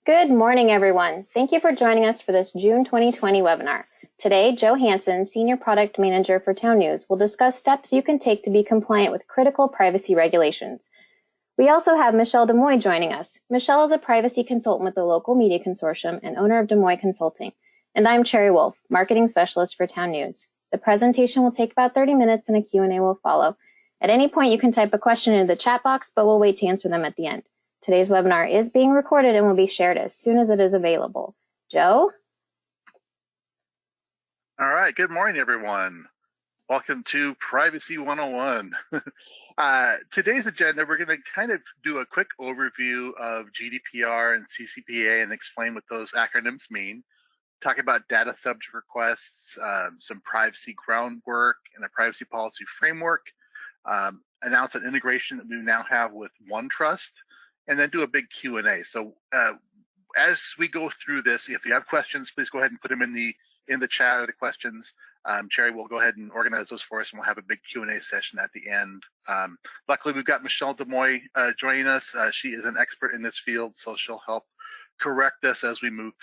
Good morning, everyone. Thank you for joining us for this June 2020 webinar. Today, Joe Hansen, Senior Product Manager for TownNews, will discuss steps you can take to be compliant with critical privacy regulations. We also have Michelle De Mooy joining us. Michelle is a privacy consultant with the Local Media Consortium and owner of De Mooy Consulting. And I'm Cherry Wolf, Marketing Specialist for TownNews. The presentation will take about 30 minutes and a Q&A will follow. At any point, you can type a question into the chat box, but we'll wait to answer them at the end. Today's webinar is being recorded and will be shared as soon as it is available. Joe? All right, good morning, everyone. Welcome to Privacy 101. Today's agenda, we're going to kind of do a quick overview of GDPR and CCPA and explain what those acronyms mean. Talk about data subject requests, some privacy groundwork and a privacy policy framework. Announce an integration that we now have with OneTrust, and then do a big Q&A. So as we go through this, if you have questions, please go ahead and put them in the chat or the questions. Cherry will go ahead and organize those for us, and we'll have a big Q&A session at the end. Luckily, we've got Michelle De Mooy joining us. She is an expert in this field, so she'll help correct us as we move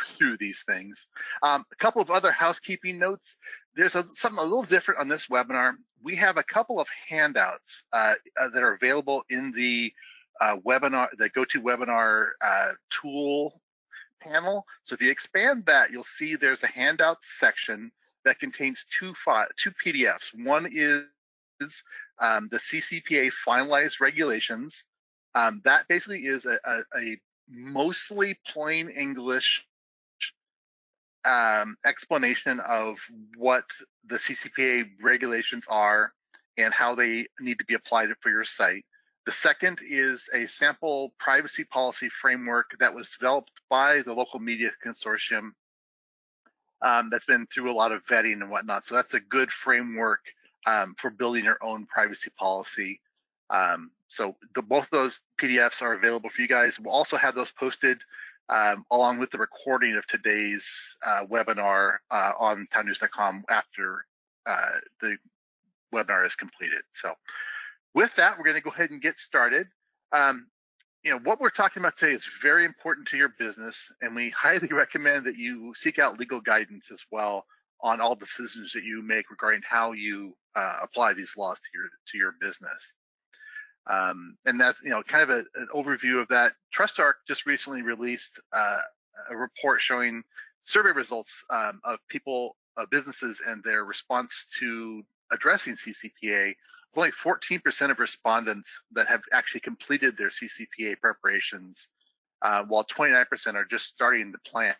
through these things. A couple of other housekeeping notes. There's something a little different on this webinar. We have a couple of handouts that are available in the webinar, the GoToWebinar tool panel. So if you expand that, you'll see there's a handouts section that contains two PDFs. One is the CCPA finalized regulations. That basically is a mostly plain English explanation of what the CCPA regulations are and how they need to be applied for your site. The second is a sample privacy policy framework that was developed by the Local Media Consortium that's been through a lot of vetting and whatnot. So that's a good framework for building your own privacy policy. So both of those PDFs are available for you guys. We'll also have those posted along with the recording of today's webinar on townnews.com after the webinar is completed. So with that, we're going to go ahead and get started. What we're talking about today is very important to your business, and we highly recommend that you seek out legal guidance as well on all decisions that you make regarding how you apply these laws to your business. And that's kind of an overview of that. TrustArc just recently released a report showing survey results of businesses and their response to addressing CCPA. Only 14% of respondents that have actually completed their CCPA preparations, while 29% are just starting the plan.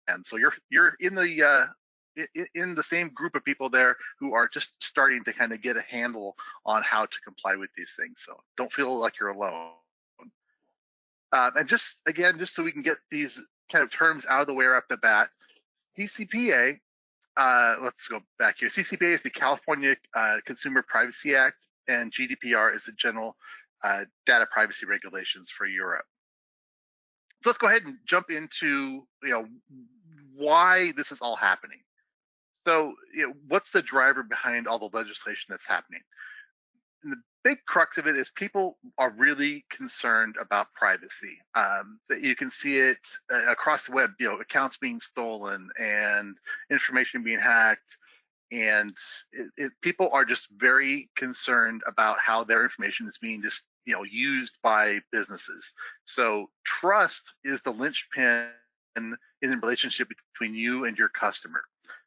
And so you're in the same group of people there who are just starting to kind of get a handle on how to comply with these things. So don't feel like you're alone. And just so we can get these kind of terms out of the way right off the bat, CCPA. Let's go back here. CCPA is the California Consumer Privacy Act, and GDPR is the General Data Privacy Regulations for Europe. So let's go ahead and jump into why this is all happening. So what's the driver behind all the legislation that's happening? And the big crux of it is people are really concerned about privacy. That you can see it across the web, accounts being stolen and information being hacked, and people are just very concerned about how their information is being used by businesses. So trust is the linchpin in the relationship between you and your customer.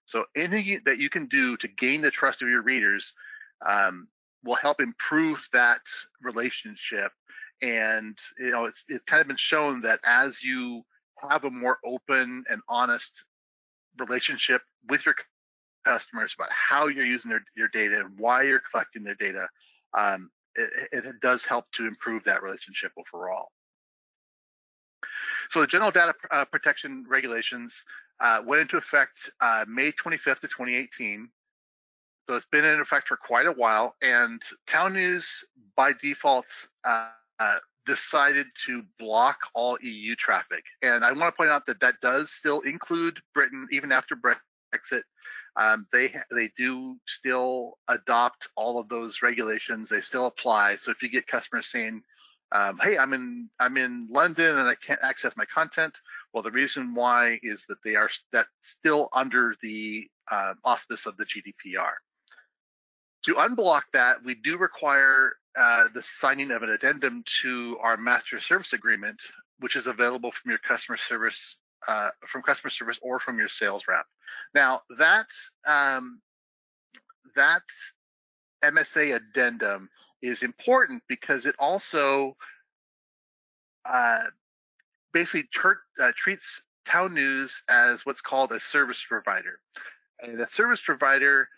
So anything that you can do to gain the trust of your readers will help improve that relationship. And it's kind of been shown that as you have a more open and honest relationship with your customers about how you're using your data and why you're collecting their data, it does help to improve that relationship overall. So the General Data Protection Regulations went into effect May 25th of 2018. So it's been in effect for quite a while, and TownNews by default decided to block all EU traffic. And I want to point out that that does still include Britain, even after Brexit. They do still adopt all of those regulations. They still apply. So if you get customers saying, hey, I'm in London and I can't access my content. Well, the reason why is that they are still under the auspice of the GDPR. To unblock that, we do require the signing of an addendum to our master service agreement, which is available from your customer service or from your sales rep. Now that MSA addendum is important because it also basically treats TownNews as what's called a service provider. And a service provider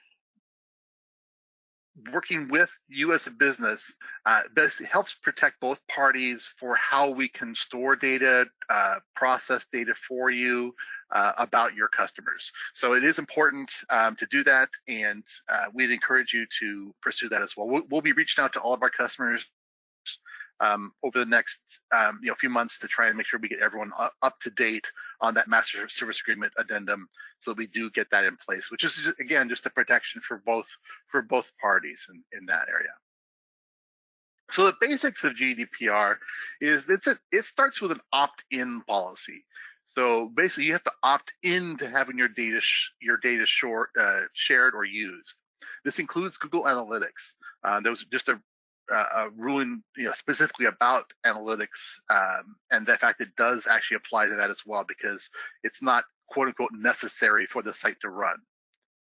working with you as a business basically helps protect both parties for how we can store data, process data for you about your customers. So it is important to do that, and we'd encourage you to pursue that as well. We'll be reaching out to all of our customers over the next few months to try and make sure we get everyone up to date on that master service agreement addendum, so that we do get that in place, which is again just a protection for both parties in that area. So the basics of GDPR is it starts with an opt-in policy. So basically, you have to opt in to having your data shared or used. This includes Google Analytics. There was just a ruling specifically about analytics, and the fact it does actually apply to that as well, because it's not quote unquote necessary for the site to run.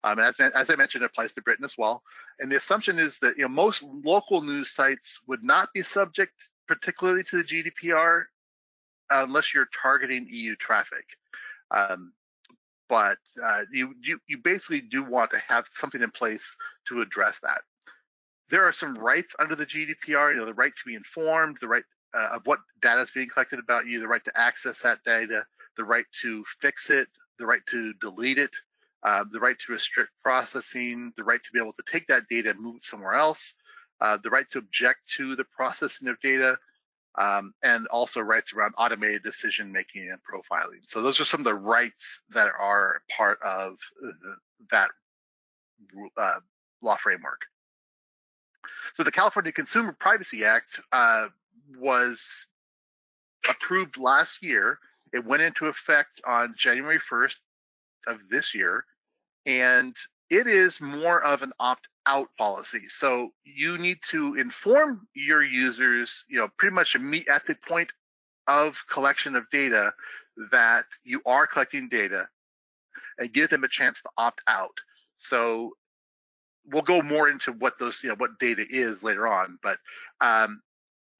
As I mentioned, it applies to Britain as well. And the assumption is that most local news sites would not be subject particularly to the GDPR unless you're targeting EU traffic. But you basically do want to have something in place to address that. There are some rights under the GDPR, the right to be informed, the right of what data is being collected about you, the right to access that data, the right to fix it, the right to delete it, the right to restrict processing, the right to be able to take that data and move it somewhere else, the right to object to the processing of data, and also rights around automated decision making and profiling. So those are some of the rights that are part of that law framework. So the California Consumer Privacy Act was approved last year. It went into effect on January 1st of this year, and it is more of an opt-out policy. So you need to inform your users, pretty much at the point of collection of data, that you are collecting data, and give them a chance to opt out. So we'll go more into what those, what data is later on, but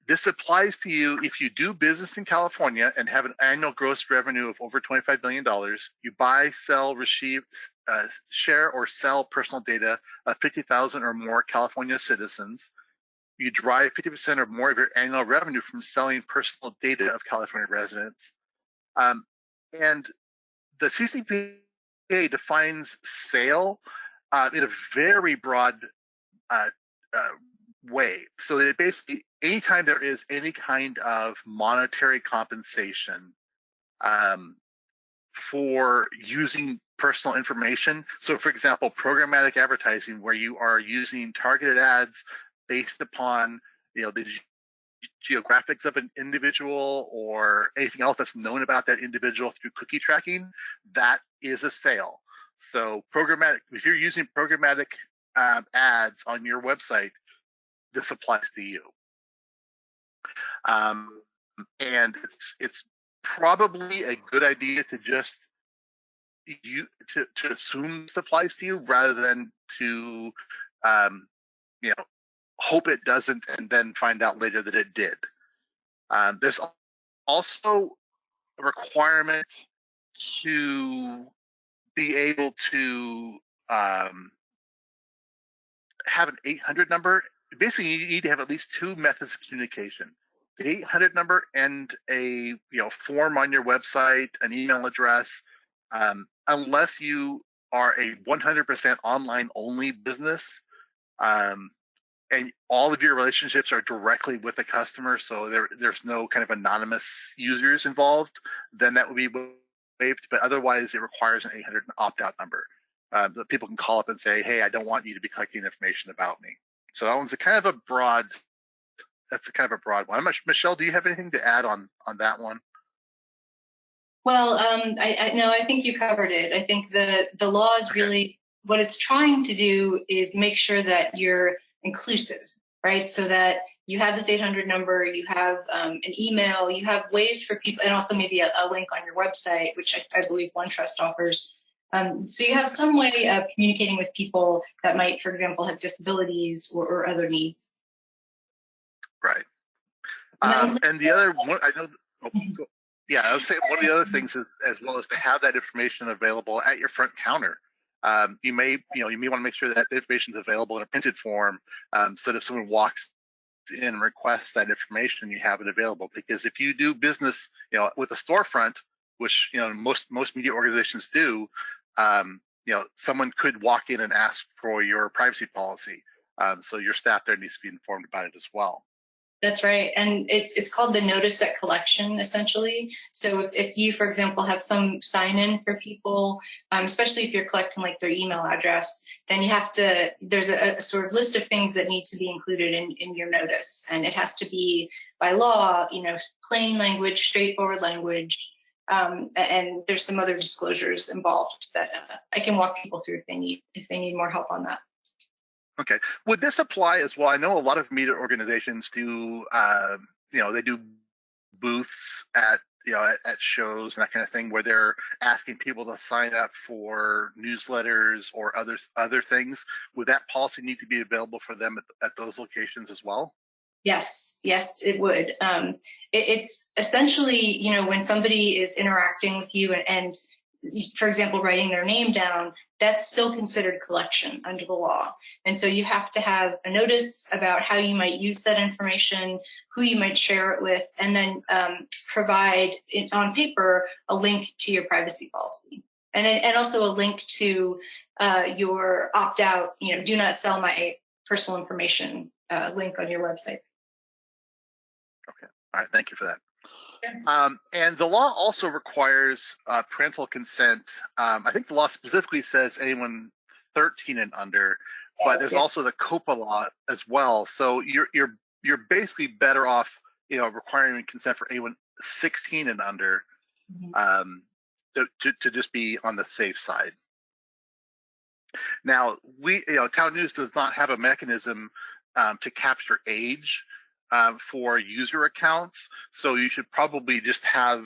this applies to you if you do business in California and have an annual gross revenue of over $25 million. You buy, sell, receive, share, or sell personal data of 50,000 or more California citizens. You derive 50% or more of your annual revenue from selling personal data of California residents. And the CCPA defines sale in a very broad way. So that basically, anytime there is any kind of monetary compensation for using personal information. So for example, programmatic advertising, where you are using targeted ads based upon the geographics of an individual or anything else that's known about that individual through cookie tracking, that is a sale. So programmatic, if you're using programmatic ads on your website, this applies to you. And it's probably a good idea to just to assume this applies to you, rather than to hope it doesn't and then find out later that it did. There's also a requirement to be able to have an 800 number. Basically, you need to have at least two methods of communication: the 800 number and a form on your website, an email address. Unless you are a 100% online only business, and all of your relationships are directly with the customer, so there's no kind of anonymous users involved, then that would be waived. But otherwise, it requires an 800 opt-out number that people can call up and say, hey, I don't want you to be collecting information about me. So that one's a kind of a broad that's a kind of a broad one. Michelle, do you have anything to add on that one? Well, I think you covered it. I think the law is really what it's trying to do is make sure that you're inclusive, right? So that you have this 800 number, you have an email, you have ways for people, and also maybe a link on your website, which I believe OneTrust offers. So you have some way of communicating with people that might, for example, have disabilities or other needs. Right. And the other one, I know. Yeah, I was saying one of the other things is as well as to have that information available at your front counter. You may want to make sure that the information is available in a printed form, so that if someone walks in and requests that information, you have it available. Because if you do business, with a storefront, which most media organizations do, someone could walk in and ask for your privacy policy. So your staff there needs to be informed about it as well. That's right. And it's called the notice at collection, essentially. So if you, for example, have some sign in for people, especially if you're collecting like their email address, then you have to, there's a sort of list of things that need to be included in your notice. And it has to be by law, plain language, straightforward language. And there's some other disclosures involved that I can walk people through if they need more help on that. Okay. Would this apply as well? I know a lot of media organizations do, they do booths at shows and that kind of thing, where they're asking people to sign up for newsletters or other things. Would that policy need to be available for them at those locations as well? Yes, it would. It's essentially, when somebody is interacting with you and, for example, writing their name down, that's still considered collection under the law. And so you have to have a notice about how you might use that information, who you might share it with, and then provide on paper a link to your privacy policy. And also a link to your opt-out, do not sell my personal information link on your website. Okay. All right. Thank you for that. And the law also requires parental consent. I think the law specifically says anyone 13 and under, but there's also the COPA law as well. So you're basically better off, requiring consent for anyone 16 and under, to just be on the safe side. Now, TownNews does not have a mechanism to capture age for user accounts, so you should probably just have,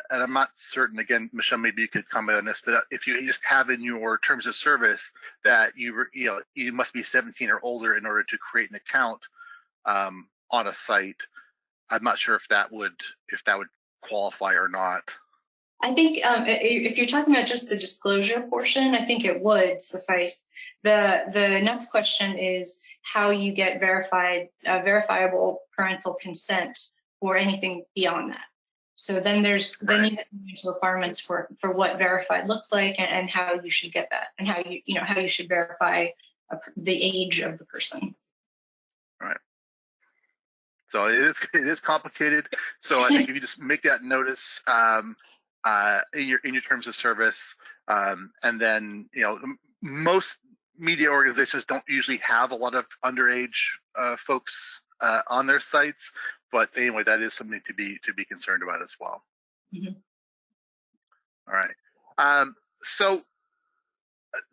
and I'm not certain, again, Michelle, maybe you could comment on this, but if you just have in your terms of service that you must be 17 or older in order to create an account on a site, I'm not sure if that would qualify or not. I think if you're talking about just the disclosure portion, I think it would suffice. The next question is how you get verifiable parental consent or anything beyond that. So then you have requirements for what verified looks like and how you should get that, and how you should verify the age of the person. Right. So it is complicated. So I think if you just make that notice in your terms of service, and then most media organizations don't usually have a lot of underage folks on their sites, but anyway, that is something to be concerned about as well. Mm-hmm. All right. So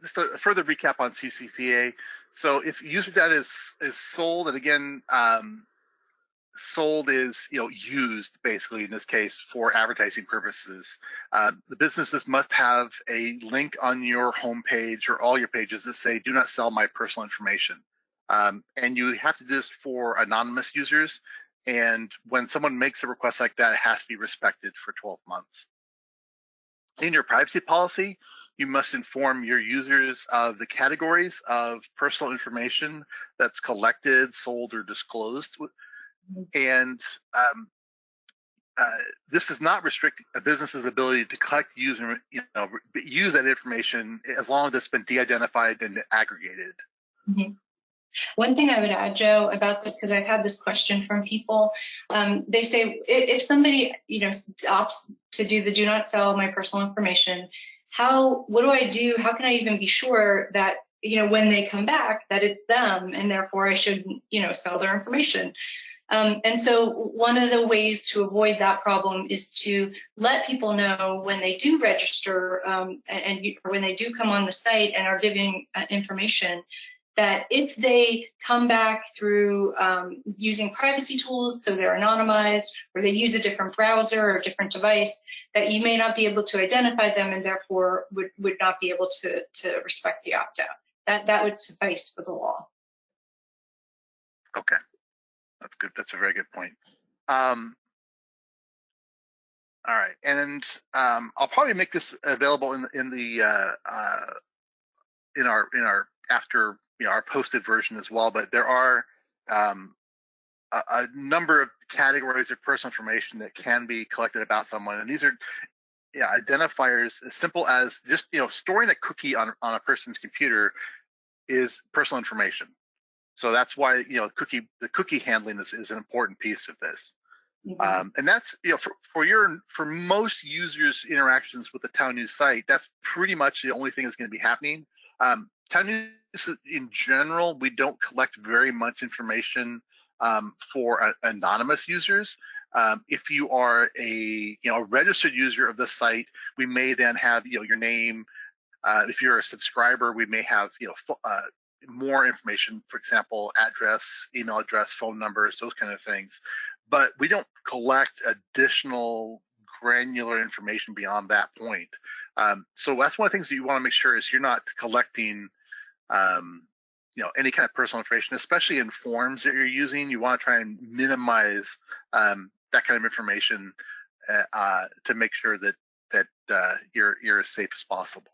just a further recap on CCPA. So if user data is sold, and again, sold is used basically in this case for advertising purposes, the businesses must have a link on your homepage or all your pages that say "Do not sell my personal information," and you have to do this for anonymous users. And when someone makes a request like that, it has to be respected for 12 months. In your privacy policy, you must inform your users of the categories of personal information that's collected, sold, or disclosed. And this does not restrict a business's ability to collect, use that information as long as it's been de-identified and aggregated. Mm-hmm. One thing I would add, Joe, about this, because I've had this question from people, they say if somebody opts to do the "do not sell my personal information," what do I do? How can I even be sure that when they come back that it's them, and therefore I shouldn't sell their information? And so one of the ways to avoid that problem is to let people know when they do register or when they do come on the site and are giving information, that if they come back through using privacy tools, so they're anonymized, or they use a different browser or a different device, that you may not be able to identify them and therefore would not be able to respect the opt-out. That would suffice for the law. Okay, that's good. That's a very good point. All right, and I'll probably make this available in our after our posted version as well. But there are a number of categories of personal information that can be collected about someone, and these are identifiers as simple as just storing a cookie on a person's computer is personal information. So that's why the cookie handling is an important piece of this. Mm-hmm. And that's for most users' interactions with the TownNews site, that's pretty much the only thing that's going to be happening. TownNews in general, we don't collect very much information for anonymous users. If you are a registered user of the site, we may then have your name. If you're a subscriber, we may have more information, for example, address, email address, phone numbers, those kind of things. But we don't collect additional granular information beyond that point. So that's one of the things that you want to make sure is you're not collecting any kind of personal information, especially in forms that you're using. You want to try and minimize that kind of information to make sure that you're as safe as possible.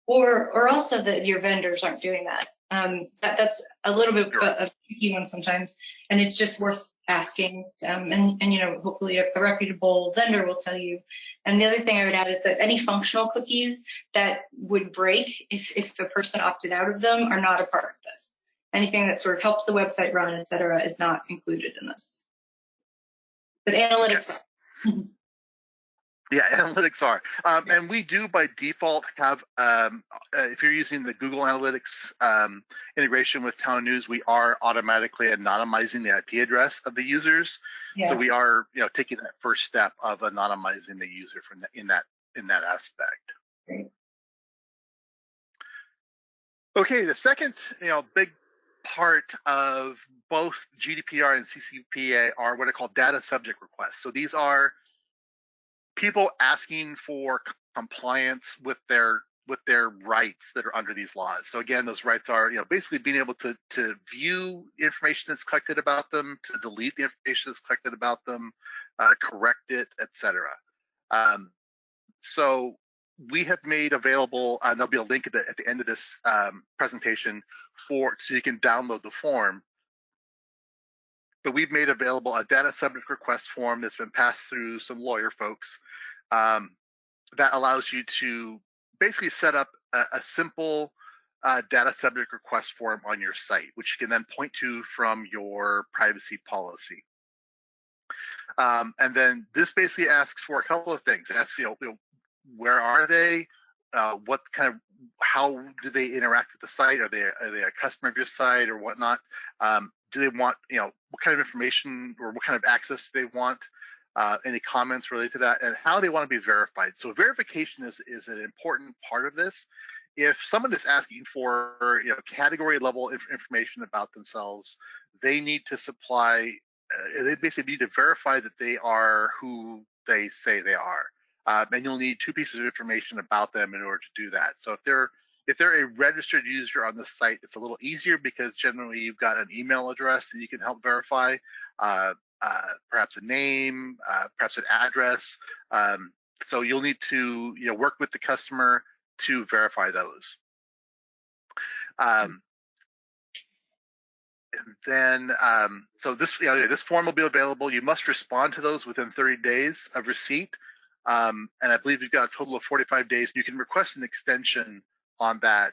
Or also that your vendors aren't doing that. That's a little bit of a tricky one sometimes, and it's just worth asking. And hopefully a reputable vendor will tell you. And the other thing I would add is that any functional cookies that would break if the person opted out of them are not a part of this. Anything that sort of helps the website run, et cetera, is not included in this. But analytics. Okay. Yeah, analytics are. And we do by default have, if you're using the Google Analytics integration with TownNews, we are automatically anonymizing the IP address of the users. Yeah. So we are, taking that first step of anonymizing the user in that aspect. Great. Okay, the second, big part of both GDPR and CCPA are what are called data subject requests. So these are people asking for compliance with their rights that are under these laws. So again, those rights are basically being able to view information that's collected about them, to delete the information that's collected about them, correct it, etc. So we have made available, and there'll be a link at the end of this presentation so you can download the form. But we've made available a data subject request form that's been passed through some lawyer folks that allows you to basically set up a simple data subject request form on your site, which you can then point to from your privacy policy. And then this basically asks for a couple of things. It asks, where are they? What kind of, how do they interact with the site? Are they a customer of your site or whatnot? Do they want, what kind of information or what kind of access do they want? Any comments related to that, and how they want to be verified. So verification is an important part of this. If someone is asking for category level information about themselves, they need to supply. They basically need to verify that they are who they say they are, and you'll need two pieces of information about them in order to do that. So if they're a registered user on the site, it's a little easier because generally you've got an email address that you can help verify. Perhaps a name, perhaps an address. So you'll need to work with the customer to verify those. And then, so this form will be available. You must respond to those within 30 days of receipt. And I believe you've got a total of 45 days. You can request an extension on that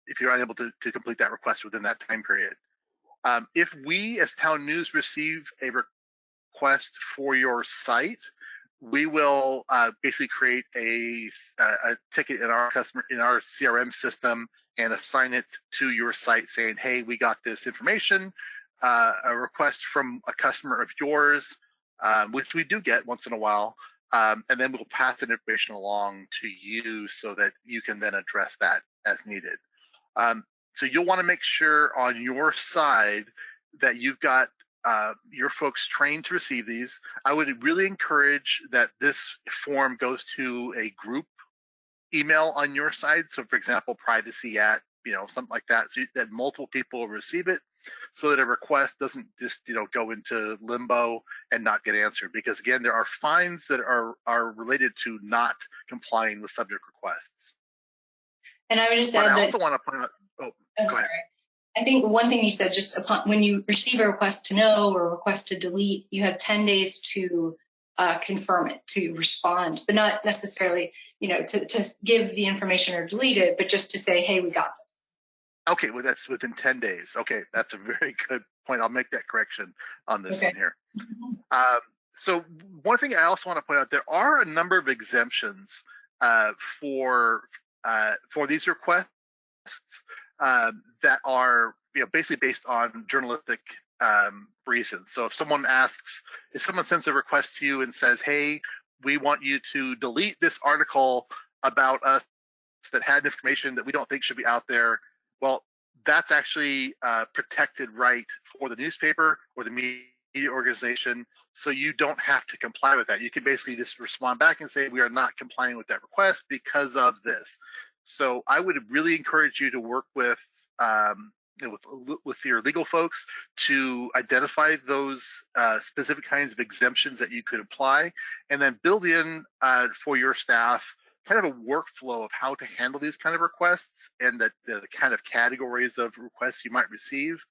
if you're unable to complete that request within that time period. If we as TownNews receive a request for your site, we will basically create a ticket in our CRM system and assign it to your site saying, hey, we got this information, a request from a customer of yours, which we do get once in a while, and then we'll pass that information along to you so that you can then address that as needed. So you'll want to make sure on your side that you've got your folks trained to receive these. I would really encourage that this form goes to a group email on your side. So for example, privacy at, something like that, so that multiple people will receive it, so that a request doesn't just, go into limbo and not get answered. Because again, there are fines that are related to not complying with subject requests. And I would just add that I also want to point out, go ahead. I think one thing you said, just upon when you receive a request to know or a request to delete, you have 10 days to confirm it, to respond, but not necessarily, to give the information or delete it, but just to say, hey, we got this. Okay, well, that's within 10 days. Okay, that's a very good point. I'll make that correction on this one here. So one thing I also want to point out, there are a number of exemptions for these requests that are basically based on journalistic reasons. So if someone sends a request to you and says, hey, we want you to delete this article about us that had information that we don't think should be out there, well, that's actually protected right for the newspaper or the media organization, so you don't have to comply with that. You can basically just respond back and say, we are not complying with that request because of this. So I would really encourage you to work with your legal folks to identify those specific kinds of exemptions that you could apply, and then build in for your staff kind of a workflow of how to handle these kind of requests and the kind of categories of requests you might receive,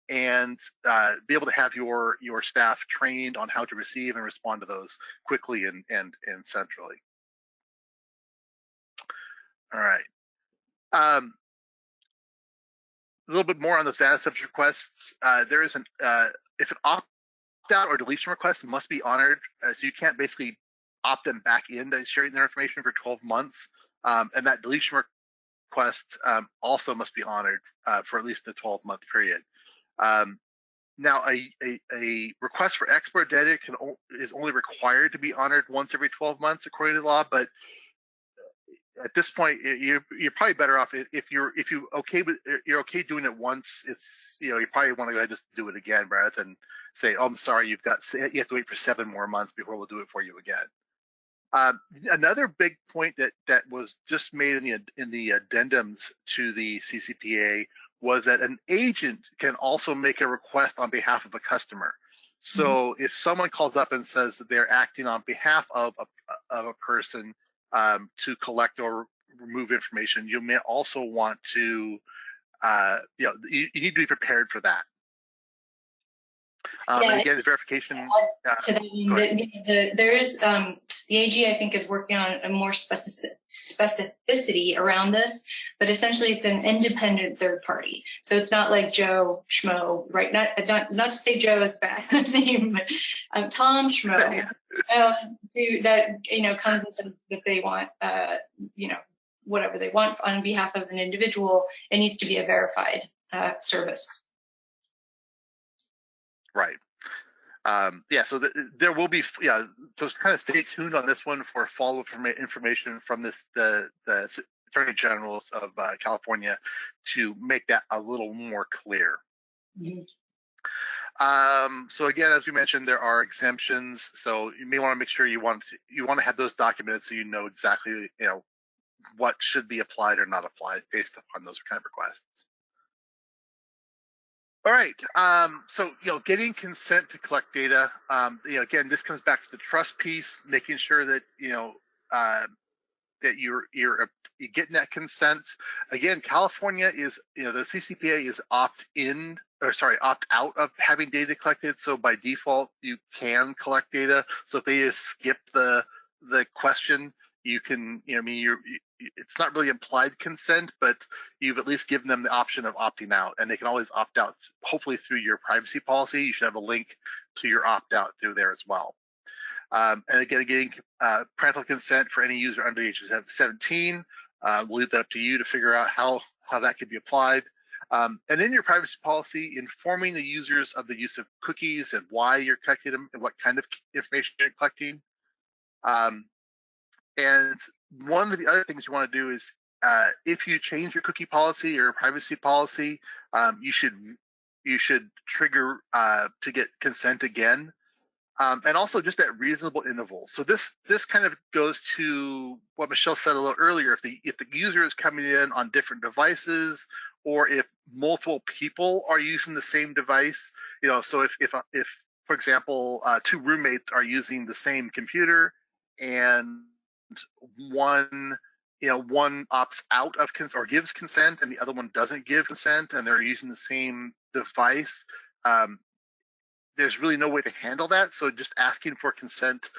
and be able to have your staff trained on how to receive and respond to those quickly and centrally. All right. A little bit more on those data subject requests. There is if an opt-out or deletion request must be honored, so you can't basically opt them back into sharing their information for 12 months. And that deletion request also must be honored for at least the 12-month period. Now, a request for export data is only required to be honored once every 12 months according to law, but at this point, you're probably better off if you're okay doing it once. It's you probably want to go ahead and just do it again rather than say, oh, I'm sorry, you have to wait for 7 more months before we'll do it for you again. Another big point that was just made in the addendums to the CCPA was that an agent can also make a request on behalf of a customer. So if someone calls up and says that they're acting on behalf of a person to collect or remove information, you may also want to, you need to be prepared for that. And again, the verification. There is the AG, I think, is working on a more specificity around this, but essentially it's an independent third party. So it's not like Joe Schmo, right? Not to say Joe is a bad name, but Tom Schmo, that comes and says that they want whatever they want on behalf of an individual. It needs to be a verified service. Right. So there will be, so kind of stay tuned on this one for follow-up information from the Attorney General of California to make that a little more clear. So again, as we mentioned, there are exemptions. So you may want to make sure you want to have those documented so you know exactly what should be applied or not applied based upon those kind of requests. All right. So getting consent to collect data. Again, this comes back to the trust piece, making sure that that you're getting that consent. Again, California is the CCPA is opt out of having data collected. So by default, you can collect data. So if they just skip the question, you can it's not really implied consent, but you've at least given them the option of opting out, and they can always opt out, hopefully through your privacy policy. You should have a link to your opt out through there as well. And again, getting parental consent for any user under the age of 17. We'll leave that up to you to figure out how that could be applied. And in your privacy policy, informing the users of the use of cookies and why you're collecting them and what kind of information you're collecting. And one of the other things you want to do is if you change your cookie policy or privacy policy, you should trigger to get consent again. And also just at reasonable intervals. So this kind of goes to what Michelle said a little earlier. If the user is coming in on different devices, or if multiple people are using the same device, so if for example 2 roommates are using the same computer, and one opts out of consent or gives consent, and the other one doesn't give consent, and they're using the same device. There's really no way to handle that. So just asking for consent,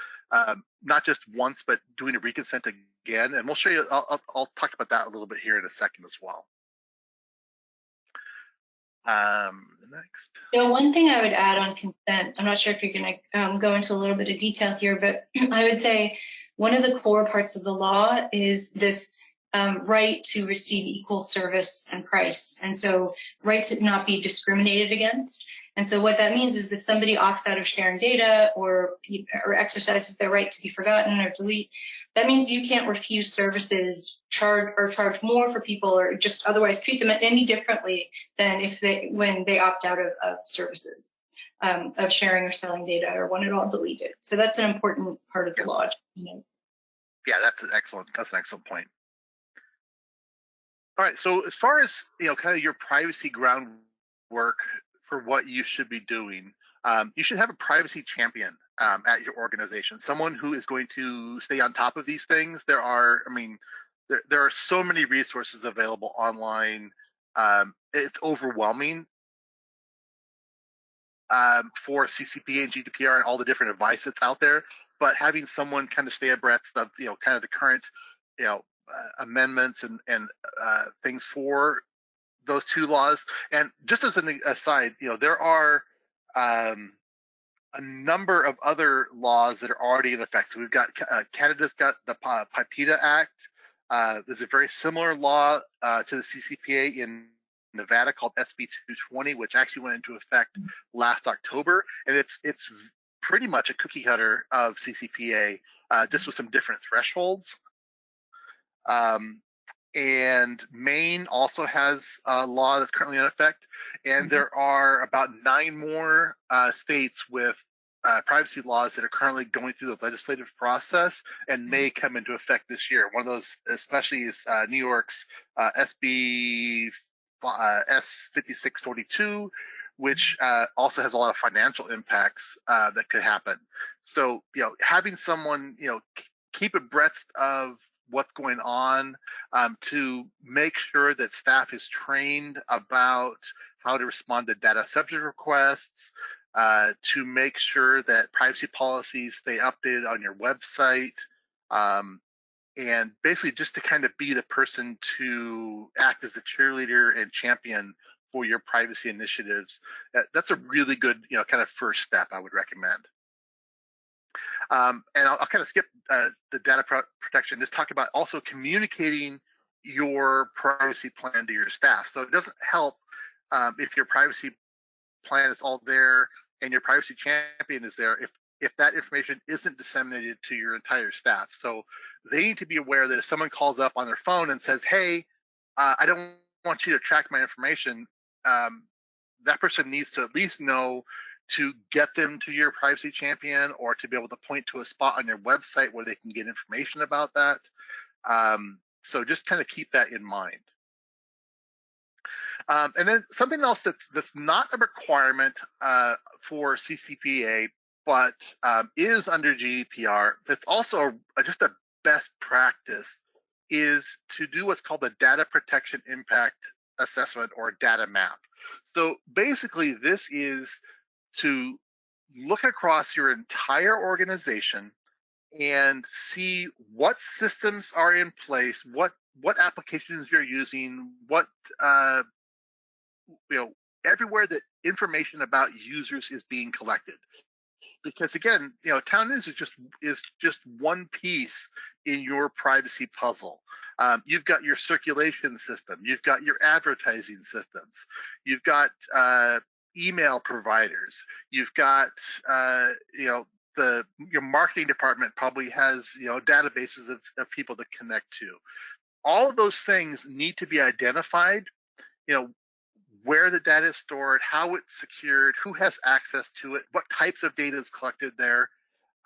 not just once, but doing a reconsent again. And we'll show you, I'll talk about that a little bit here in a second as well. Next. One thing I would add on consent, I'm not sure if you're going to go into a little bit of detail here, but I would say one of the core parts of the law is this right to receive equal service and price. And so right to not be discriminated against. And so what that means is if somebody opts out of sharing data or exercises their right to be forgotten or delete, that means you can't refuse services, charge more for people, or just otherwise treat them any differently than when they opt out of services, of sharing or selling data, or want it all deleted. So that's an important part of the law. Yeah, that's an excellent point. All right, so as far as kind of your privacy groundwork for what you should be doing, you should have a privacy champion at your organization, someone who is going to stay on top of these things. There are so many resources available online. It's overwhelming for CCPA and GDPR and all the different advice that's out there. But having someone kind of stay abreast of kind of the current amendments and things for those 2 laws. And just as an aside, there are a number of other laws that are already in effect. So we've got Canada's got the PIPEDA Act. There's a very similar law to the CCPA in Nevada called SB 220, which actually went into effect last October, and it's pretty much a cookie cutter of CCPA, just with some different thresholds. And Maine also has a law that's currently in effect, and there are about 9 more states with privacy laws that are currently going through the legislative process and may come into effect this year. One of those especially is New York's SB S5642, which also has a lot of financial impacts that could happen. So, having someone, keep abreast of what's going on, to make sure that staff is trained about how to respond to data subject requests, to make sure that privacy policies stay updated on your website, and basically just to kind of be the person to act as the cheerleader and champion for your privacy initiatives. That's a really good, kind of first step I would recommend. And I'll kind of skip the data protection, just talk about also communicating your privacy plan to your staff. So it doesn't help if your privacy plan is all there and your privacy champion is there if that information isn't disseminated to your entire staff. So they need to be aware that if someone calls up on their phone and says, hey, I don't want you to track my information, that person needs to at least know to get them to your privacy champion, or to be able to point to a spot on your website where they can get information about that. So just kind of keep that in mind. And then something else that's not a requirement for CCPA, but is under GDPR, that's also just a best practice, is to do what's called a data protection impact assessment, or data map. So basically this is to look across your entire organization and see what systems are in place, what applications you're using, what everywhere that information about users is being collected. because again, TownNews is just one piece in your privacy puzzle. You've got your circulation system, you've got your advertising systems, you've got email providers, you've got your marketing department probably has databases of people to connect to. All of those things need to be identified. Where the data is stored, how it's secured, who has access to it, what types of data is collected there,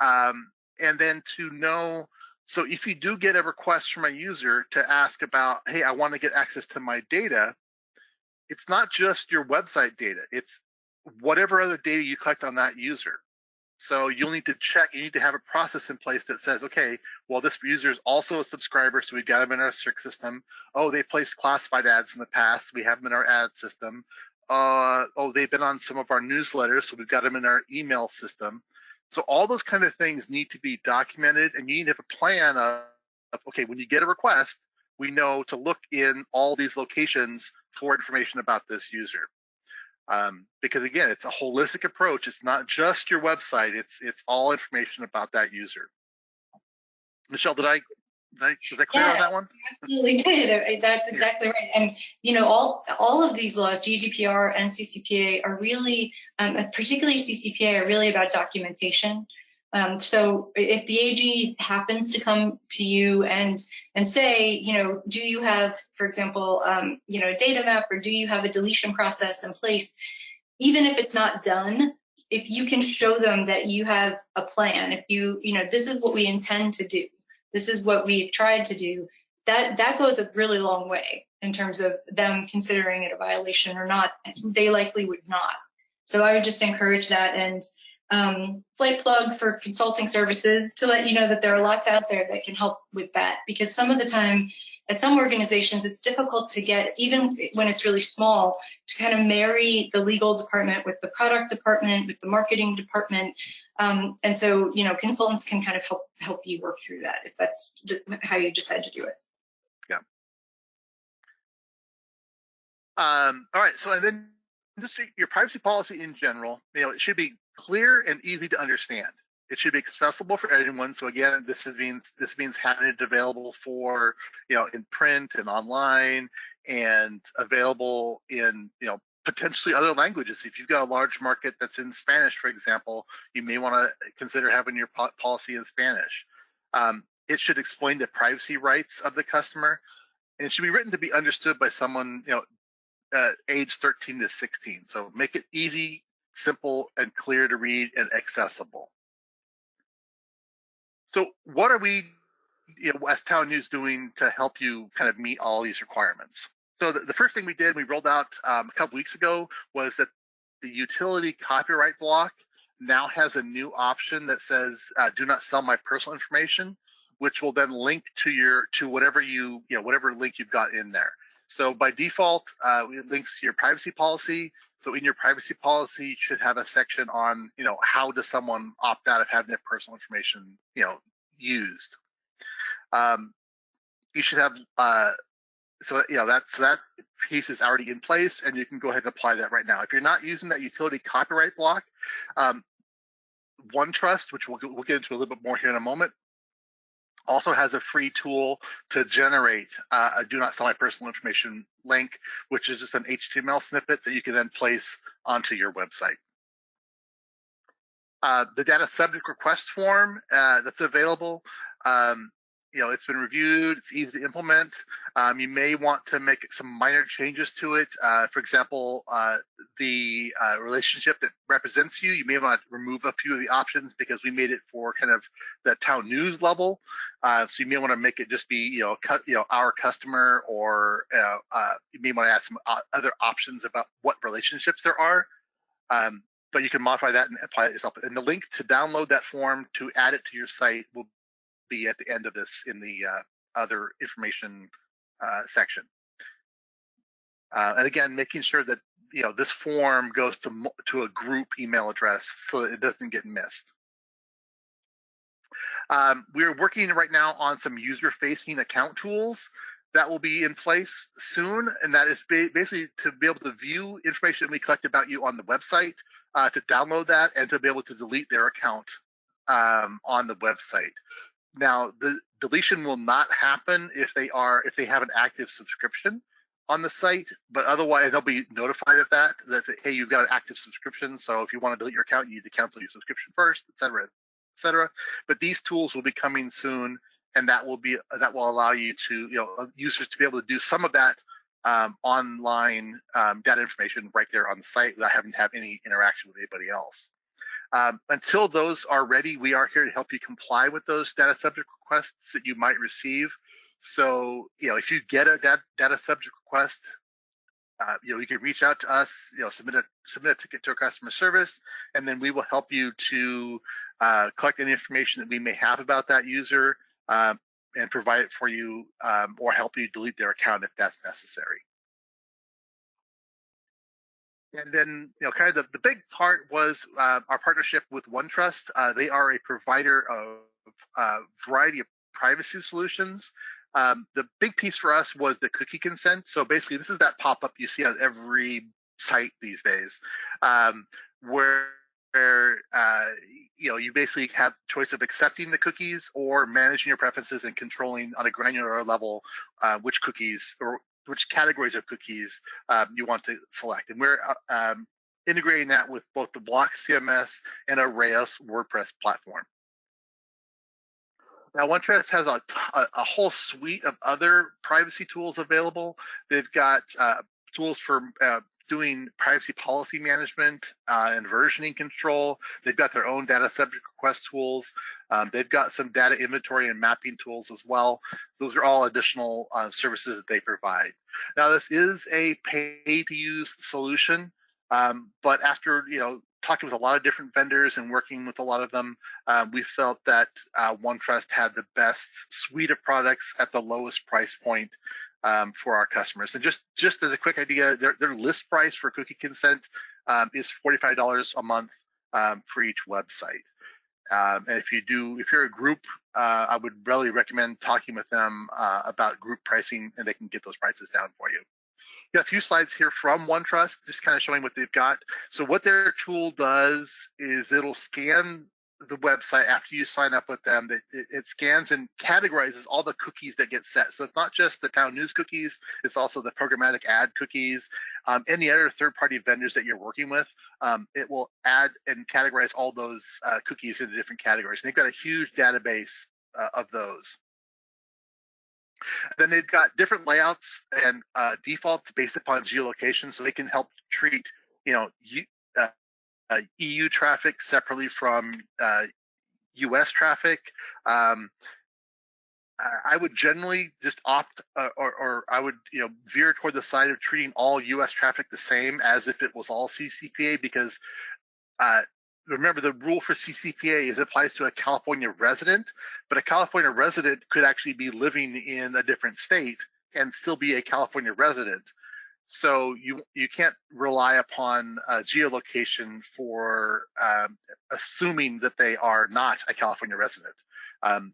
and then to know. So if you do get a request from a user to ask about, hey, I want to get access to my data, it's not just your website data, it's whatever other data you collect on that user. So you'll need to check, you need to have a process in place that says, okay, well, this user is also a subscriber, so we've got them in our search system. Oh, they placed classified ads in the past, we have them in our ad system. Oh, they've been on some of our newsletters, so we've got them in our email system. So all those kind of things need to be documented, and you need to have a plan of okay, when you get a request, we know to look in all these locations for information about this user. Because again, it's a holistic approach. It's not just your website. It's all information about that user. Michelle, was I clear on that one? Absolutely did. That's exactly right. And all of these laws, GDPR and CCPA, are really, particularly CCPA, are really about documentation. So if the AG happens to come to you and say, do you have, for example, a data map, or do you have a deletion process in place? Even if it's not done, if you can show them that you have a plan, if this is what we intend to do, this is what we've tried to do, that goes a really long way in terms of them considering it a violation or not. They likely would not. So I would just encourage that. And slight plug for consulting services to let you know that there are lots out there that can help with that, because some of the time at some organizations it's difficult to get, even when it's really small, to kind of marry the legal department with the product department, with the marketing department. And so consultants can kind of help you work through that if that's how you decide to do it. Yeah. All right, so and then just your privacy policy in general, it should be clear and easy to understand. It should be accessible for everyone. So again, this means having it available for in print and online, and available in potentially other languages. If you've got a large market that's in Spanish, for example, you may want to consider having your policy in Spanish. It should explain the privacy rights of the customer, and it should be written to be understood by someone age 13 to 16. So make it easy, simple, and clear to read and accessible. So what are we, as TownNews, doing to help you kind of meet all these requirements? So the first thing we did, we rolled out a couple weeks ago, was that the utility copyright block now has a new option that says, do not sell my personal information, which will then link to whatever whatever link you've got in there. So by default, it links to your privacy policy. So in your privacy policy, you should have a section on, how does someone opt out of having their personal information, used. You should have, so that piece is already in place, and you can go ahead and apply that right now. If you're not using that utility copyright block, OneTrust, which we'll get into a little bit more here in a moment, also has a free tool to generate a do not sell my personal information link, which is just an HTML snippet that you can then place onto your website. The data subject request form that's available, it's been reviewed, it's easy to implement. You may want to make some minor changes to it. For example, the relationship that represents you may want to remove a few of the options, because we made it for kind of the TownNews level. So you may want to make it just be, our customer, or you may want to add some other options about what relationships there are. But you can modify that and apply it yourself. And the link to download that form to add it to your site will be at the end of this in the other information section. And again, making sure that this form goes to a group email address so that it doesn't get missed. We're working right now on some user-facing account tools. that will be in place soon, and that is basically to be able to view information that we collect about you on the website, to download that, and to be able to delete their account on the website. Now, the deletion will not happen if they have an active subscription on the site, but otherwise they'll be notified of that hey, you've got an active subscription, so if you want to delete your account, you need to cancel your subscription first, et cetera, et cetera. But these tools will be coming soon, and that will allow you to, users to be able to do some of that online data information right there on the site without having to have any interaction with anybody else. Until those are ready, we are here to help you comply with those data subject requests that you might receive. So, if you get a data subject request, you can reach out to us, submit a ticket to our customer service, and then we will help you to collect any information that we may have about that user and provide it for you, or help you delete their account if that's necessary. And then, kind of the big part was our partnership with OneTrust. They are a provider of a variety of privacy solutions. The big piece for us was the cookie consent. So basically, this is that pop-up you see on every site these days, where you basically have choice of accepting the cookies or managing your preferences and controlling on a granular level which cookies or which categories of cookies you want to select. And we're integrating that with both the Block CMS and our Rails WordPress platform. Now, OneTrust has a whole suite of other privacy tools available. They've got tools for doing privacy policy management and versioning control. They've got their own data subject request tools. They've got some data inventory and mapping tools as well. So those are all additional services that they provide. Now, this is a pay-to-use solution, but after talking with a lot of different vendors and working with a lot of them, we felt that OneTrust had the best suite of products at the lowest price point for our customers. And just as a quick idea, their list price for cookie consent is $45 a month for each website. And if you're a group, I would really recommend talking with them about group pricing, and they can get those prices down for you. Got a few slides here from OneTrust, just kind of showing what they've got. So what their tool does is it'll scan the website after you sign up with them. It scans and categorizes all the cookies that get set. So it's not just the TownNews cookies, it's also the programmatic ad cookies, any other third-party vendors that you're working with. It will add and categorize all those cookies into different categories. And they've got a huge database of those. Then they've got different layouts and defaults based upon geolocation, so they can help treat EU traffic separately from US traffic. I would generally just opt, or I would veer toward the side of treating all US traffic the same as if it was all CCPA, because remember, the rule for CCPA is it applies to a California resident, but a California resident could actually be living in a different state and still be a California resident. So you can't rely upon geolocation for assuming that they are not a California resident.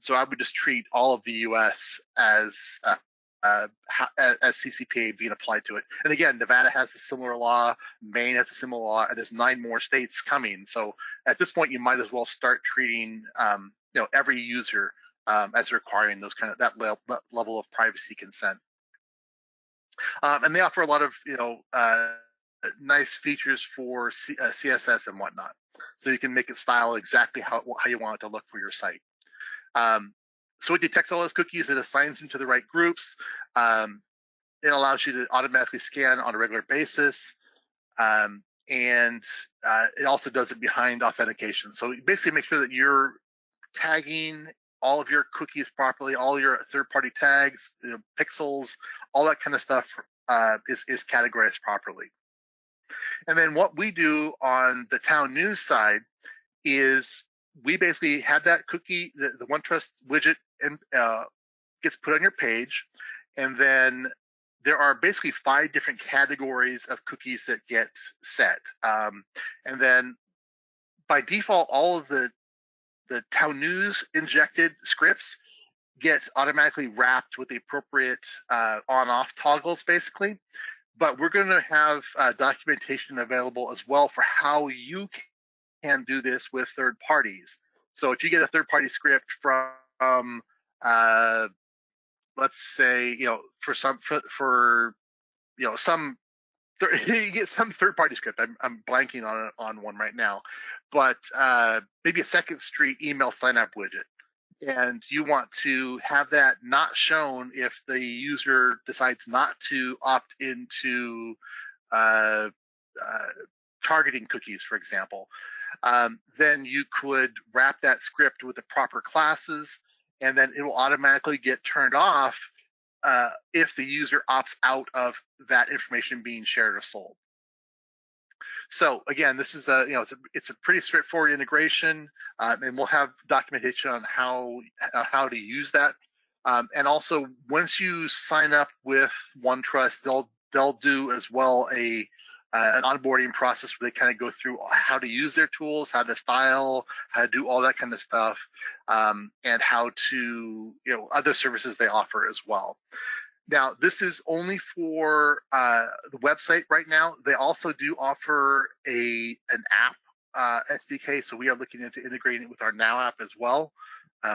So I would just treat all of the U.S. as CCPA being applied to it. And again, Nevada has a similar law, Maine has a similar law, and there's 9 more states coming. So at this point, you might as well start treating every user as requiring that level of privacy consent. And they offer a lot of nice features for CSS and whatnot, so you can make it style exactly how you want it to look for your site. So it detects all those cookies, it assigns them to the right groups. It allows you to automatically scan on a regular basis. And it also does it behind authentication. So basically make sure that you're tagging all of your cookies properly, all your third-party tags, pixels, all that kind of stuff is categorized properly. And then what we do on the TownNews side is we basically have that cookie, the OneTrust widget, and gets put on your page, and then there are basically 5 different categories of cookies that get set. And then by default, all of the TownNews injected scripts get automatically wrapped with the appropriate on-off toggles, basically. But we're going to have documentation available as well for how you can do this with third parties. So if you get a third-party script from, let's say, for some you get some third-party script. I'm blanking on one right now, but maybe a Second Street email sign-up widget, and you want to have that not shown if the user decides not to opt into uh, targeting cookies, for example. Then you could wrap that script with the proper classes, and then it will automatically get turned off if the user opts out of that information being shared or sold. So again, this is it's a pretty straightforward integration, and we'll have documentation on how to use that. And also, once you sign up with OneTrust, they'll do as well an onboarding process where they kind of go through how to use their tools, how to style, how to do all that kind of stuff, and how to other services they offer as well. Now, this is only for the website right now. They also do offer an app SDK, so we are looking into integrating it with our Now app as well.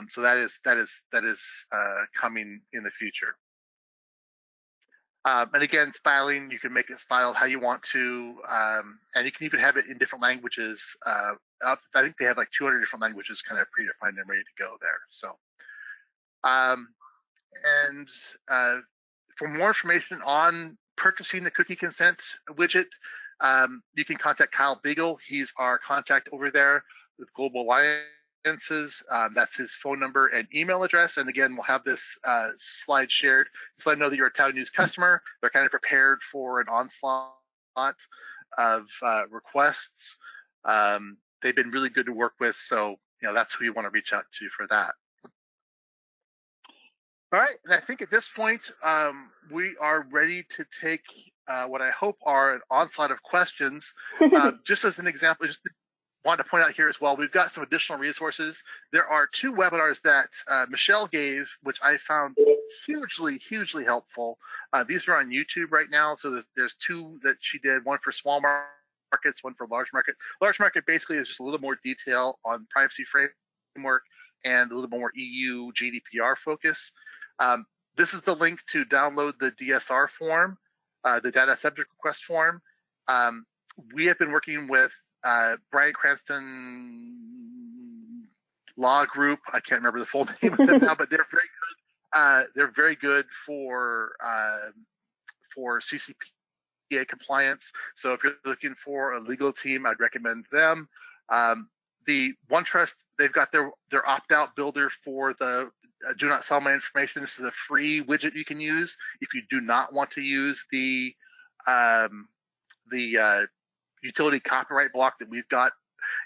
So that is coming in the future. And again, styling, you can make it styled how you want to, and you can even have it in different languages. I think they have like 200 different languages kind of predefined and ready to go there. So, for more information on purchasing the cookie consent widget, you can contact Kyle Beagle. He's our contact over there with Global Alliances. That's his phone number and email address. And again, we'll have this slide shared. Just let them know that you're a TownNews customer. They're kind of prepared for an onslaught of requests. They've been really good to work with. So, that's who you want to reach out to for that. All right, and I think at this point, we are ready to take what I hope are an onslaught of questions. Just as an example, just wanted to point out here as well, we've got some additional resources. There are 2 webinars that Michelle gave, which I found hugely, hugely helpful. These are on YouTube right now. So there's 2 that she did, one for small markets, one for large market. Large market basically is just a little more detail on privacy framework and a little more EU GDPR focus. This is the link to download the DSR form, the data subject request form. We have been working with Brian Cranston Law Group. I can't remember the full name of them now, but they're very good. They're very good for CCPA compliance. So if you're looking for a legal team, I'd recommend them. The OneTrust, they've got their opt-out builder for the do not sell my information. This is a free widget you can use if you do not want to use the utility copyright block that we've got.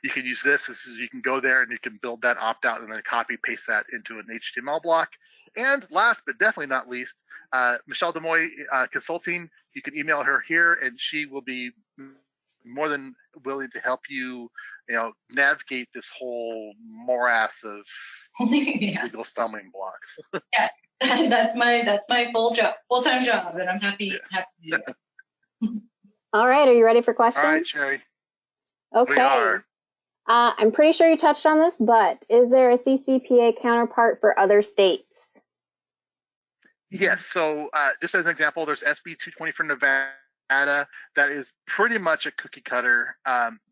You can use this. You can go there and you can build that opt-out and then copy paste that into an HTML block. And last but definitely not least, Michelle De Mooy Consulting. You can email her here and she will be more than willing to help you, navigate this whole morass of legal stumbling blocks. Yeah, that's my full-time job, and I'm happy to do that. All right, are you ready for questions? All right, Sherry. Okay. We are. I'm pretty sure you touched on this, but is there a CCPA counterpart for other states? Yes. So just as an example, there's SB 220 for Nevada. That is pretty much a cookie cutter.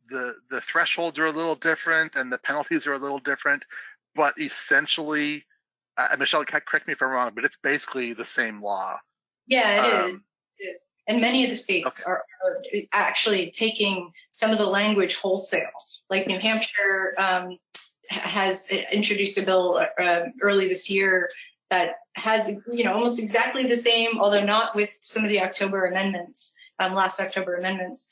The thresholds are a little different and the penalties are a little different, but essentially, Michelle, correct me if I'm wrong, but it's basically the same law. Yeah, it is. And many of the states are actually taking some of the language wholesale. Like New Hampshire has introduced a bill early this year that has, almost exactly the same, although not with some of the October amendments, last October amendments.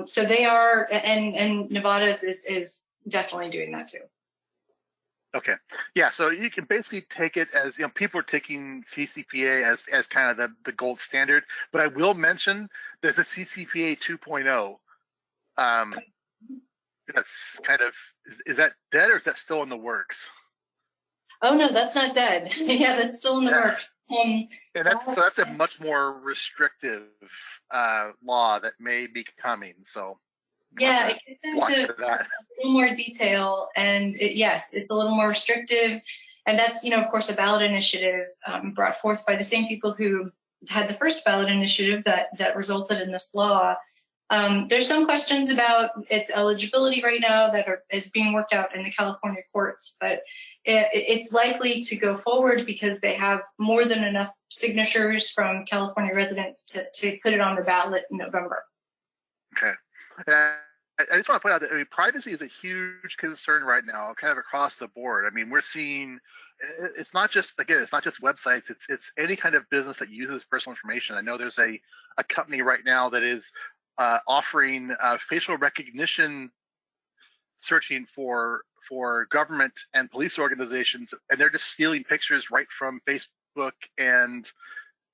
So they are, and Nevada is definitely doing that too. Okay. Yeah. So you can basically take it as, people are taking CCPA as kind of the gold standard, but I will mention there's a CCPA 2.0. That's kind of, is that dead or is that still in the works? Oh no, that's not dead. Yeah, that's still in the works. And that's a much more restrictive law that may be coming. So yeah, it gets into a little more detail, and yes, it's a little more restrictive. And that's, of course, a ballot initiative brought forth by the same people who had the first ballot initiative that resulted in this law. There's some questions about its eligibility right now that is being worked out in the California courts, but it's likely to go forward because they have more than enough signatures from California residents to put it on the ballot in November. Okay. I just want to point out that privacy is a huge concern right now, kind of across the board. I mean, we're seeing it's not just websites. It's any kind of business that uses personal information. I know there's a company right now that is offering facial recognition searching for government and police organizations, and they're just stealing pictures right from Facebook and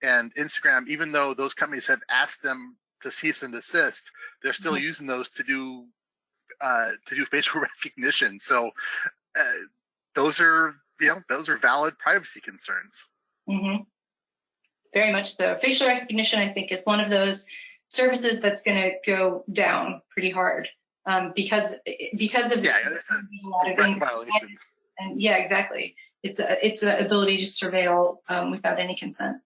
Instagram, even though those companies have asked them to cease and desist. They're still using those to do facial recognition. So those are valid privacy concerns. Mm-hmm. Very much so. Facial recognition, I think, is one of those services that's going to go down pretty hard because of a lot of violation. And yeah, exactly. It's an ability to surveil without any consent.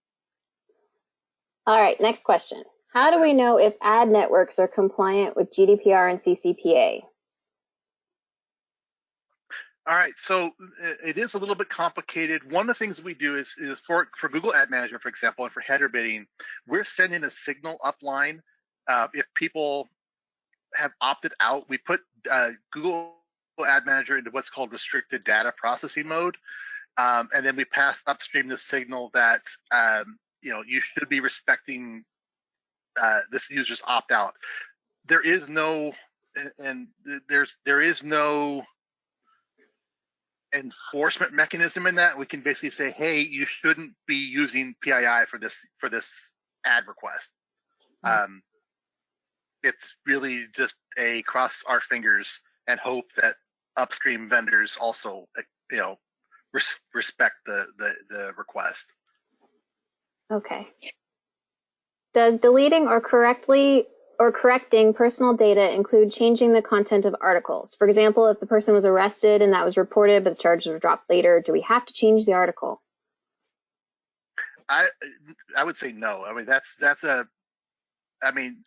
All right, next question. How do we know if ad networks are compliant with GDPR and CCPA? All right, so it is a little bit complicated. One of the things we do is for Google Ad Manager, for example, and for header bidding, we're sending a signal upline. If people have opted out, we put Google Ad Manager into what's called restricted data processing mode, and then we pass upstream the signal that you should be respecting this user's opt out. There is no enforcement mechanism in that. We can basically say, hey, you shouldn't be using PII for this ad request. It's really just a cross our fingers and hope that upstream vendors also respect the request. Okay. Does deleting or correcting personal data include changing the content of articles? For example, if the person was arrested and that was reported, but the charges were dropped later, do we have to change the article? I would say no. I mean,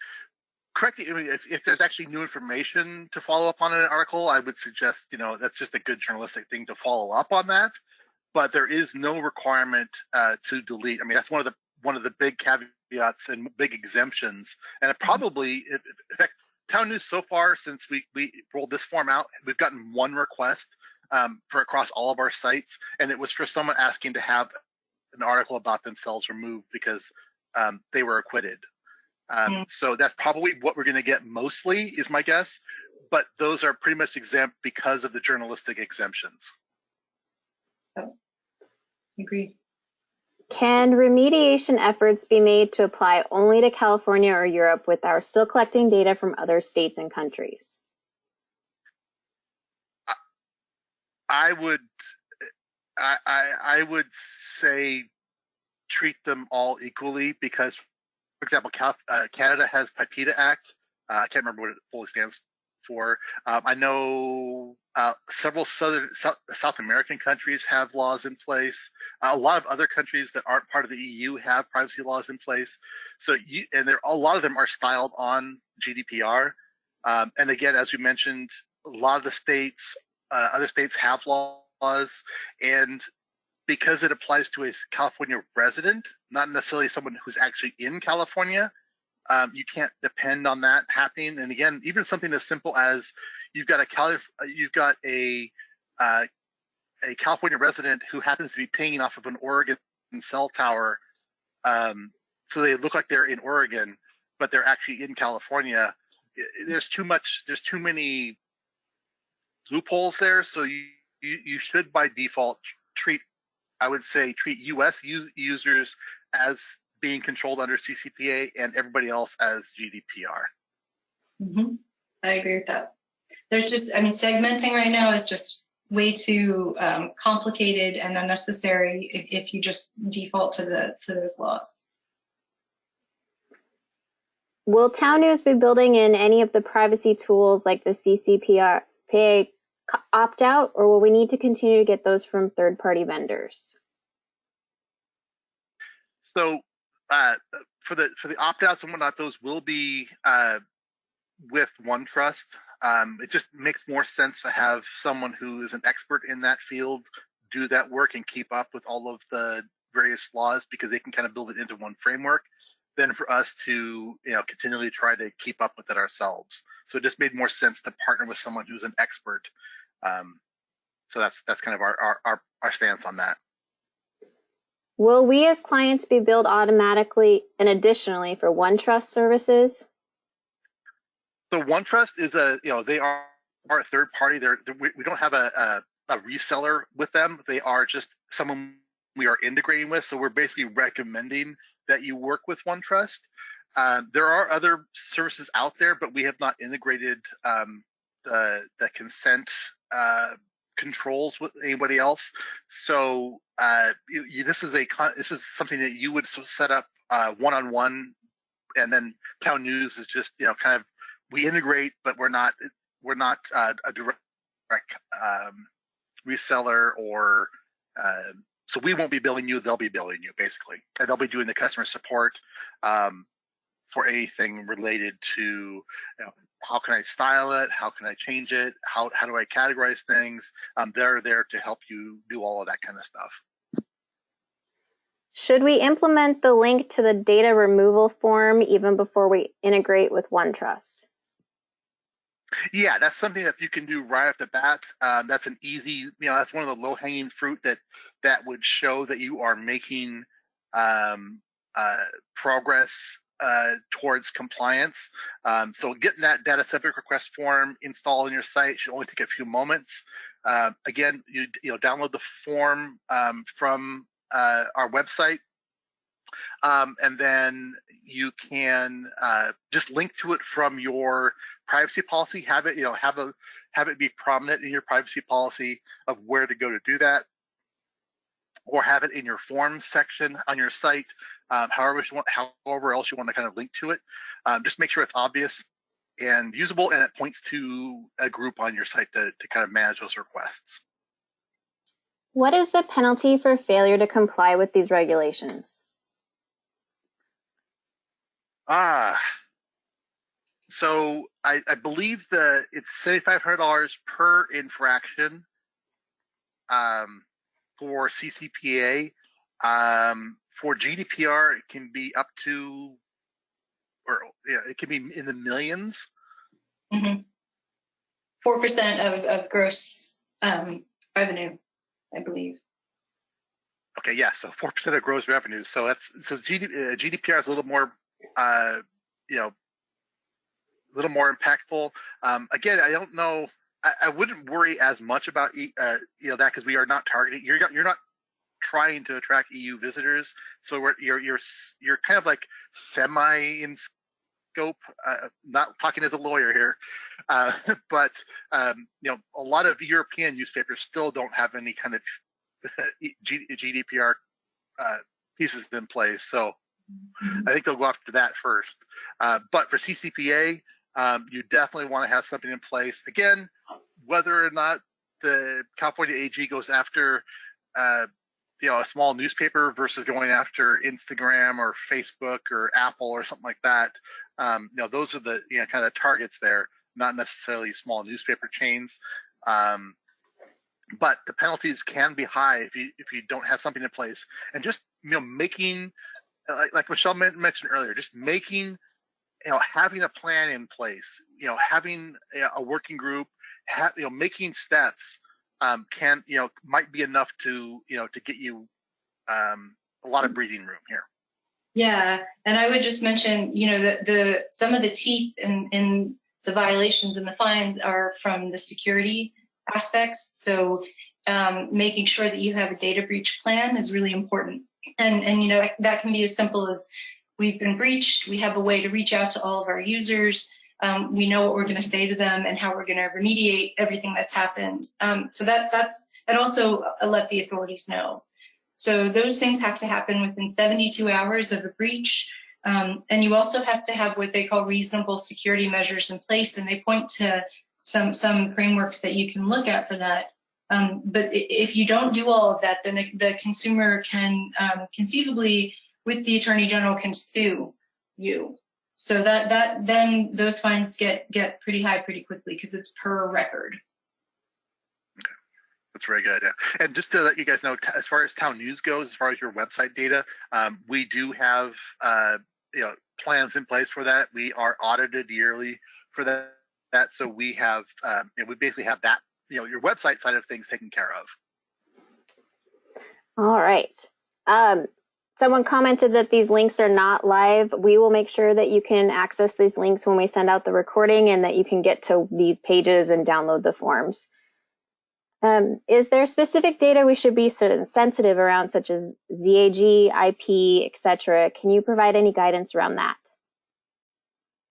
correcting. I mean, if there's actually new information to follow up on an article, I would suggest that's just a good journalistic thing to follow up on that. But there is no requirement to delete. I mean, that's one of the big caveats and big exemptions. And it probably, in fact, TownNews so far, since we rolled this form out, we've gotten one request for across all of our sites, and it was for someone asking to have an article about themselves removed because they were acquitted. So that's probably what we're going to get mostly, is my guess. But those are pretty much exempt because of the journalistic exemptions. Oh, agreed. Can remediation efforts be made to apply only to California or Europe with our still collecting data from other states and countries? I would say treat them all equally because, for example, Canada has PIPEDA Act. I can't remember what it fully stands for. I know several South American countries have laws in place. A lot of other countries that aren't part of the EU have privacy laws in place. So, a lot of them are styled on GDPR. And again, as we mentioned, a lot of the states, other states have laws, and because it applies to a California resident, not necessarily someone who's actually in California, you can't depend on that happening. And again, even something as simple as you've got a California resident who happens to be pinging off of an Oregon cell tower, so they look like they're in Oregon, but they're actually in California. There's too many loopholes there. So you should by default treat U.S. users as being controlled under CCPA and everybody else as GDPR. Mm-hmm. I agree with that. There's segmenting right now is just way too complicated and unnecessary if you just default to those laws. Will TownNews be building in any of the privacy tools like the CCPA opt-out, or will we need to continue to get those from third-party vendors? So for the opt-outs and whatnot, those will be with OneTrust. It just makes more sense to have someone who is an expert in that field do that work and keep up with all of the various laws, because they can kind of build it into one framework, than for us to continually try to keep up with it ourselves. So it just made more sense to partner with someone who's an expert. So that's kind of our stance on that. Will we as clients be billed automatically and additionally for OneTrust services? So OneTrust is they are a third party. We don't have a reseller with them. They are just someone we are integrating with. So we're basically recommending that you work with OneTrust. There are other services out there, but we have not integrated the consent controls with anybody else. So this is something that you would set up one-on-one, and then TownNews is just kind of, we integrate, but we're not a direct reseller, or so we won't be billing you, they'll be billing you basically, and they'll be doing the customer support for anything related to how can I style it, how can I change it, how do I categorize things. They're there to help you do all of that kind of stuff. Should we implement the link to the data removal form even before we integrate with OneTrust? Yeah, that's something that you can do right off the bat. That's an easy, that's one of the low-hanging fruit that would show that you are making progress towards compliance. So getting that data subject request form installed on your site should only take a few moments. Again, you download the form from our website, and then you can just link to it from your privacy policy. Have it be prominent in your privacy policy of where to go to do that, or have it in your forms section on your site. However else you want to kind of link to it. Just make sure it's obvious and usable, and it points to a group on your site to kind of manage those requests. What is the penalty for failure to comply with these regulations? So I believe it's $7,500 per infraction for CCPA. For GDPR, it can be up to, it can be in the millions. 4% of gross revenue, I believe. Okay, yeah, so 4% of gross revenue. So GDPR is a little more, a little more impactful. Again, I don't know. I wouldn't worry as much about that, because we are not targeting. You're not trying to attract EU visitors, so you're kind of like semi in scope. Not talking as a lawyer here, but a lot of European newspapers still don't have any kind of GDPR pieces in place. So I think they'll go after that first. But for CCPA, you definitely want to have something in place. Again, whether or not the California AG goes after a small newspaper versus going after Instagram or Facebook or Apple or something like that, those are the kind of targets there, not necessarily small newspaper chains. But the penalties can be high if you don't have something in place. And just making, like Michelle mentioned earlier, just making, having a plan in place, having a working group, making steps might be enough to get you a lot of breathing room here. Yeah, and I would just mention, some of the teeth in the violations and the fines are from the security aspects. So making sure that you have a data breach plan is really important. And that can be as simple as, we've been breached, we have a way to reach out to all of our users, We know what we're going to say to them and how we're going to remediate everything that's happened. So that also let the authorities know. So those things have to happen within 72 hours of a breach. And you also have to have what they call reasonable security measures in place, and they point to some frameworks that you can look at for that. But if you don't do all of that, then the consumer can conceivably, with the Attorney General, can sue you. So then those fines get pretty high pretty quickly because it's per record. Okay, that's very good. And just to let you guys know, as far as TownNews goes, as far as your website data, we do have plans in place for that. We are audited yearly for that. So we have we basically have that your website side of things taken care of. All right. Someone commented that these links are not live. We will make sure that you can access these links when we send out the recording and that you can get to these pages and download the forms. Is there specific data we should be sensitive around, such as ZAG, IP, etc.? Can you provide any guidance around that?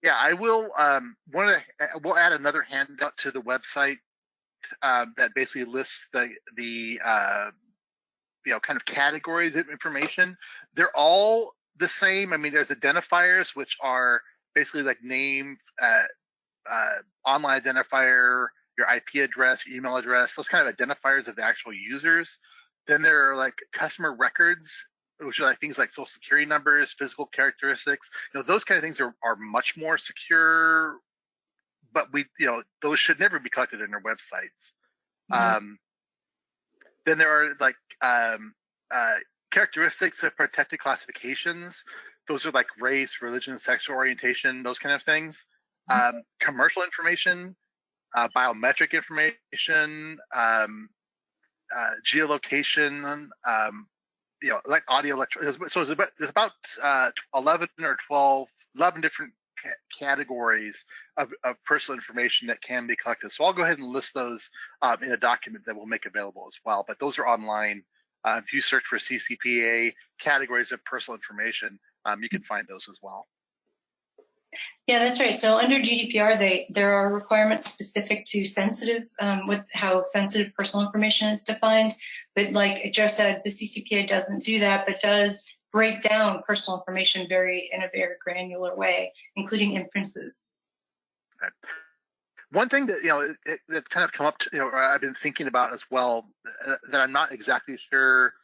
Yeah, I will. We'll add another handout to the website that basically lists the kind of categories of information. They're all the same. I mean, there's identifiers, which are basically like name, online identifier, your IP address, your email address, those kind of identifiers of the actual users. Then there are like customer records, which are like things like social security numbers, physical characteristics. Those kind of things are much more secure, but those should never be collected in our websites. Mm-hmm. Then there are like characteristics of protected classifications. Those are like race, religion, sexual orientation, those kind of things. Commercial information, biometric information, geolocation, like audio, electronic. So there's about 11 different categories of personal information that can be collected. So I'll go ahead and list those in a document that we'll make available as well. But those are online. If you search for CCPA categories of personal information, you can find those as well. Yeah, that's right. So under GDPR, there are requirements specific to sensitive, with how sensitive personal information is defined. But like Joe said, the CCPA doesn't do that, but does break down personal information in a very granular way, including inferences. Okay. One thing that that's kind of come up to, or I've been thinking about as well, that I'm not exactly sure,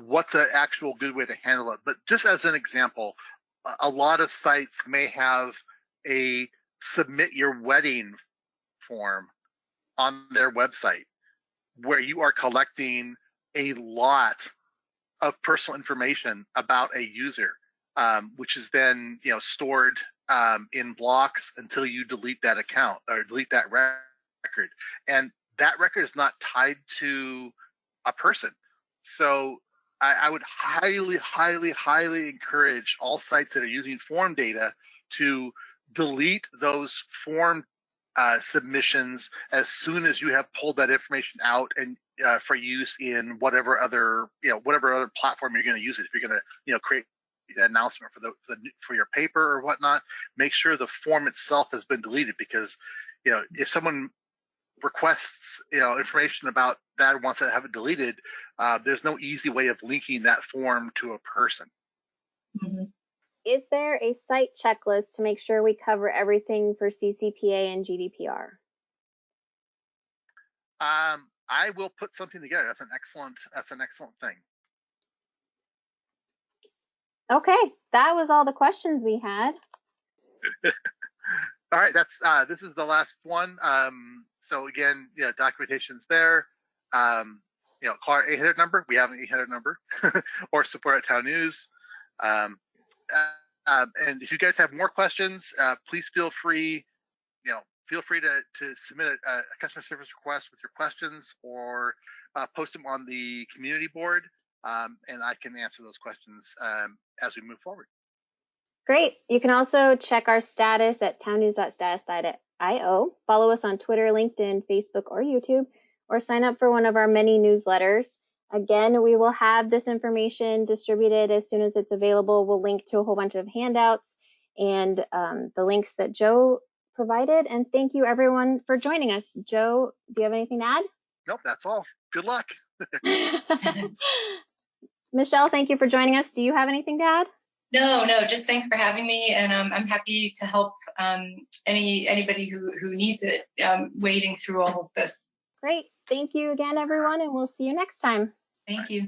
what's an actual good way to handle it. But just as an example, a lot of sites may have a submit your wedding form on their website where you are collecting a lot of personal information about a user, which is then stored in blocks until you delete that account or delete that record. And that record is not tied to a person. So I would highly, highly, highly encourage all sites that are using form data to delete those form submissions as soon as you have pulled that information out and for use in whatever other platform you're going to use it. If you're going to create an announcement for your paper or whatnot, make sure the form itself has been deleted, because if someone requests information about that and wants to have it deleted, there's no easy way of linking that form to a person. Mm-hmm. Is there a site checklist to make sure we cover everything for CCPA and GDPR? I will put something together. That's an excellent thing. Okay, that was all the questions we had. All right, this is the last one. So again, documentation's there. Call our 800 number. We have an 800 number, or support at TownNews. And if you guys have more questions, please feel free. Feel free to submit a customer service request with your questions, or post them on the community board, and I can answer those questions as we move forward. Great. You can also check our status at townnews.status.io. Follow us on Twitter, LinkedIn, Facebook, or YouTube, or sign up for one of our many newsletters. Again, we will have this information distributed as soon as it's available. We'll link to a whole bunch of handouts and the links that Joe provided. And thank you everyone for joining us. Joe, do you have anything to add? Nope, that's all. Good luck. Michelle, thank you for joining us. Do you have anything to add? No, just thanks for having me, and I'm happy to help anybody who needs it wading through all of this. Great. Thank you again, everyone, and we'll see you next time. Thank you.